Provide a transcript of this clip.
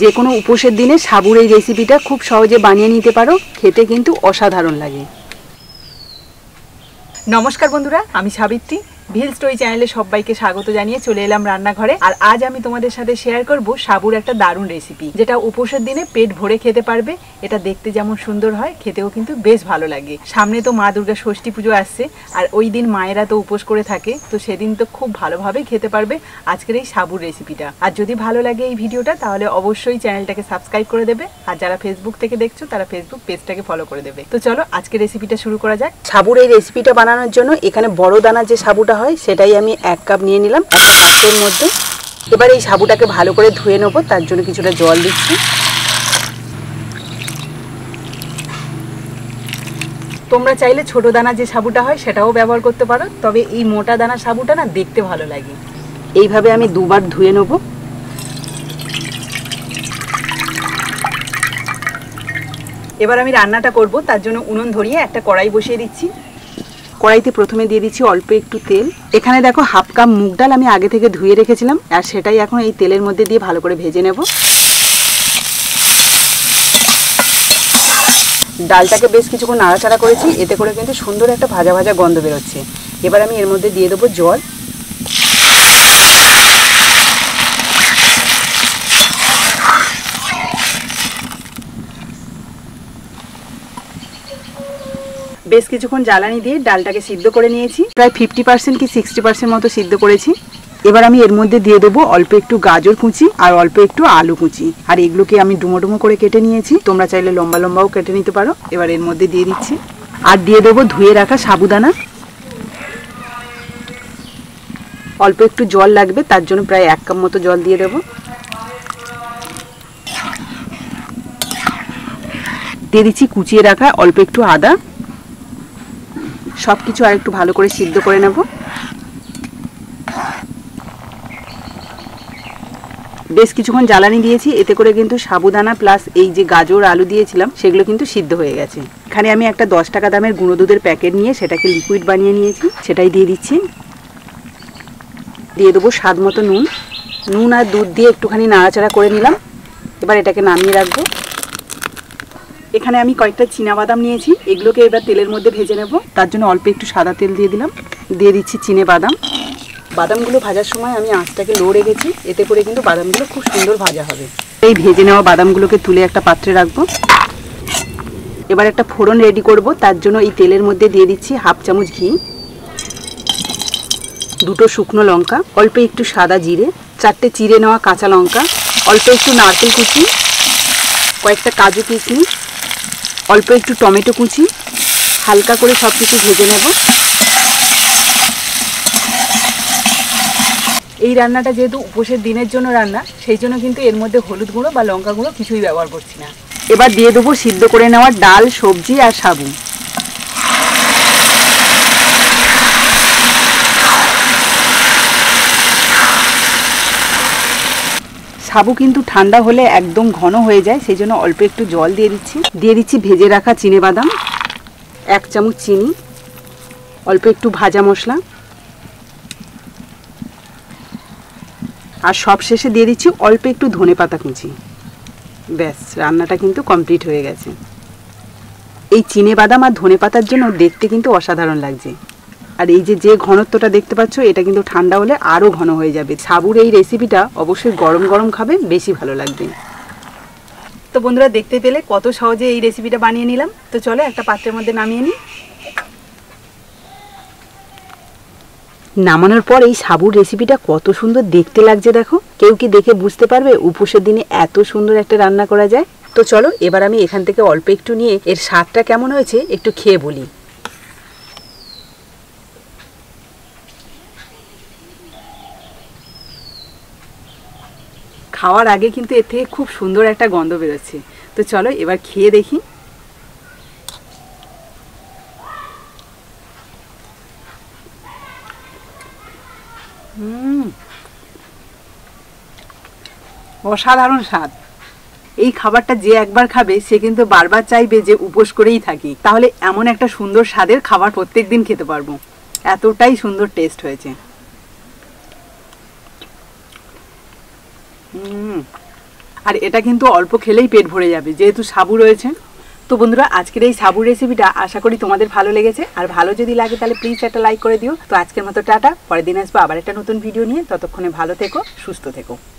যে কোনো উপোসের দিনে সাবুর এই রেসিপিটা খুব সহজে বানিয়ে নিতে পারো, খেতে কিন্তু অসাধারণ লাগে। নমস্কার বন্ধুরা, আমি সাবিত্রী। ভিল স্টোরি চ্যানেলে সবাইকে স্বাগত জানিয়ে চলে এলাম রান্নাঘরে। আর আজ আমি তোমাদের সাথে শেয়ার করব সাবুর একটা দারুণ রেসিপি, যেটা উপোসের দিনে পেট ভরে খেতে পারবে। এটা দেখতে যেমন সুন্দর হয়, খেতেও কিন্তু বেশ ভালো লাগে। সামনে তো মা দুর্গা ষষ্ঠী পুজো আসছে, আর ওই দিন মায়েরা তো উপোস করে থাকে, তো সেদিন তো খুব ভালোভাবে খেতে পারবে আজকের এই সাবুর রেসিপিটা। আর যদি ভালো লাগে এই ভিডিওটা, তাহলে অবশ্যই চ্যানেলটাকে সাবস্ক্রাইব করে দেবে। আর যারা ফেসবুক থেকে দেখছো, তারা ফেসবুক পেজটাকে ফলো করে দেবে। তো চলো আজকে রেসিপিটা শুরু করা যাক। সাবুর এই রেসিপিটা বানানোর জন্য এখানে বড় দানা যে সাবুটা হয়, সেটাই আমি 1 কাপ নিয়ে নিলাম একটা পাত্রের মধ্যে। এবার এই সাবুটাকে ভালো করে ধুয়ে নেবো, তার জন্য কিছুটা জল দিচ্ছি। তোমরা চাইলে ছোট দানা যে সাবুটা হয় সেটাও ব্যবহার করতে পারো, তবে এই মোটা দানা সাবুটা না দেখতে ভালো লাগে। এইভাবে আমি দুবার ধুয়ে নেবো। এবার আমি রান্নাটা করব, তার জন্য উনুন ধরিয়ে একটা কড়াই বসিয়ে দিচ্ছি। কড়াইতে প্রথমে দিয়ে দিচ্ছি অল্প একটু তেল। এখানে দেখো 1/2 কাপ মুগ ডাল আমি আগে থেকে ধুয়ে রেখেছিলাম, আর সেটাই এখন এই তেলের মধ্যে দিয়ে ভালো করে ভেজে নেব। ডালটাকে বেশ কিছুক্ষণ নাড়াচাড়া করেছি, এতে করে কিন্তু সুন্দর একটা ভাজা ভাজা গন্ধ বেরোচ্ছে। এবার আমি এর মধ্যে দিয়ে দেবো জল। বেশ কিছুক্ষণ জ্বালানি দিয়ে ডালটাকে সিদ্ধ করে নিয়েছি, প্রায় 50% কি 60% মতো সিদ্ধ করেছি। এবার আমি এর মধ্যে দিয়ে দেবো অল্প একটু গাজর কুচি আর অল্প একটু আলু কুচি, আর এগুলোকে আমি ডুমো ডুমো করে কেটে নিয়েছি। তোমরা চাইলে লম্বা লম্বাও কেটে নিতে পারো। এবার এর মধ্যে দিয়ে দিচ্ছি, আর দিয়ে দেবো ধুয়ে রাখা সাবুদানা। অল্প একটু জল লাগবে, তার জন্য প্রায় 1 কাপ মতো জল দিয়ে দেবো। দিয়ে দিচ্ছি কুচিয়ে রাখা অল্প একটু আদা। সবকিছু আর একটু ভালো করে সিদ্ধ করে নেব। বেশ কিছুক্ষণ জ্বালানি দিয়েছি, এতে করে কিন্তু সাবুদানা প্লাস এই যে গাজর আলু দিয়েছিলাম সেগুলো কিন্তু সিদ্ধ হয়ে গেছে। এখানে আমি একটা 10 টাকা দামের গুঁড়ো দুধের প্যাকেট নিয়ে সেটাকে লিকুইড বানিয়ে নিয়েছি, সেটাই দিয়ে দিচ্ছি। দিয়ে দেবো স্বাদ মতো নুন। নুন আর দুধ দিয়ে একটুখানি নাড়াচাড়া করে নিলাম। এবার এটাকে নামিয়ে রাখবো। এখানে আমি কয়েকটা চীনাবাদাম নিয়েছি, এগুলোকে এবার তেলের মধ্যে ভেজে নেব। তার জন্য অল্প একটু সাদা তেল দিয়ে দিলাম। দিয়ে দিচ্ছি চীনাবাদাম। বাদামগুলো ভাজার সময় আমি আঁচটাকে লো রেখেছি, এতে করে কিন্তু বাদামগুলো খুব সুন্দর ভাজা হবে। এই ভেজে নেওয়া বাদামগুলোকে তুলে একটা পাত্রে রাখবো। এবার একটা ফোড়ন রেডি করব, তার জন্য এই তেলের মধ্যে দিয়ে দিচ্ছি 1/2 চামচ ঘি, 2টো শুকনো লঙ্কা, অল্প একটু সাদা জিরে, 4টে চিড়ে নেওয়া কাঁচা লঙ্কা, অল্প একটু নারকেল কুচি, কয়েকটা কাজু কিশমিশ, অল্প একটু টমেটো কুচি। হালকা করে সব কিছু ভেজে নেব। এই রান্নাটা যেহেতু উপোসের দিনের জন্য রান্না, সেই জন্য কিন্তু এর মধ্যে হলুদ গুঁড়ো বা লঙ্কা গুঁড়ো কিছুই ব্যবহার করছি না। এবার দিয়ে দেবো সিদ্ধ করে নেওয়া ডাল, সবজি আর সাবু। সাবু কিন্তু ঠান্ডা হলে একদম ঘন হয়ে যায়, সেই জন্য অল্প একটু জল দিয়ে দিচ্ছি। দিয়ে দিচ্ছি ভেজে রাখা চিনেবাদাম, 1 চামচ চিনি, অল্প একটু ভাজা মশলা, আর সব শেষে দিয়ে দিচ্ছি অল্প একটু ধনেপাতা কুচি। ব্যাস, রান্নাটা কিন্তু কমপ্লিট হয়ে গেছে। এই চিনেবাদাম আর ধনেপাতার জন্য দেখতে কিন্তু অসাধারণ লাগছে। আর এই যে ঘনত্বটা দেখতে পাচ্ছ, এটা কিন্তু ঠান্ডা হলে আরও ঘন হয়ে যাবে। সাবুর এই রেসিপিটা অবশ্যই গরম গরম খাবে, বেশি ভালো লাগবে। তো বন্ধুরা, দেখতে পেলে কত সহজে এই রেসিপিটা বানিয়ে নিলাম। তো চলো একটা পাত্রের মধ্যে নামিয়ে নিই। নামানোর পর এই সাবুর রেসিপিটা কত সুন্দর দেখতে লাগছে দেখো। কেউ কি দেখে বুঝতে পারবে উপোসের দিনে এত সুন্দর একটা রান্না করা যায়? তো চলো এবার আমি এখান থেকে অল্প একটু নিয়ে এর স্বাদটা কেমন হয়েছে একটু খেয়ে বলি। খাওয়ার আগে কিন্তু এর থেকে খুব সুন্দর একটা গন্ধ বেরোচ্ছে। তো চলো এবার খেয়ে দেখি। অসাধারণ স্বাদ। এই খাবারটা যে একবার খাবে সে কিন্তু বারবার চাইবে যে উপোস করেই থাকি, তাহলে এমন একটা সুন্দর স্বাদের খাবার প্রত্যেকদিন খেতে পারবো। এতটাই সুন্দর টেস্ট হয়েছে। আর এটা কিন্তু অল্প খেলেই পেট ভরে যাবে যেহেতু সাবু রয়েছে। তো বন্ধুরা, আজকের এই সাবুর রেসিপিটা আশা করি তোমাদের ভালো লেগেছে। আর ভালো যদি লাগে তাহলে প্লিজ একটা লাইক করে দিও। তো আজকের মতো টাটা, পরের দিন আসবো আবার একটা নতুন ভিডিও নিয়ে। ততক্ষণে ভালো থেকো, সুস্থ থেকো।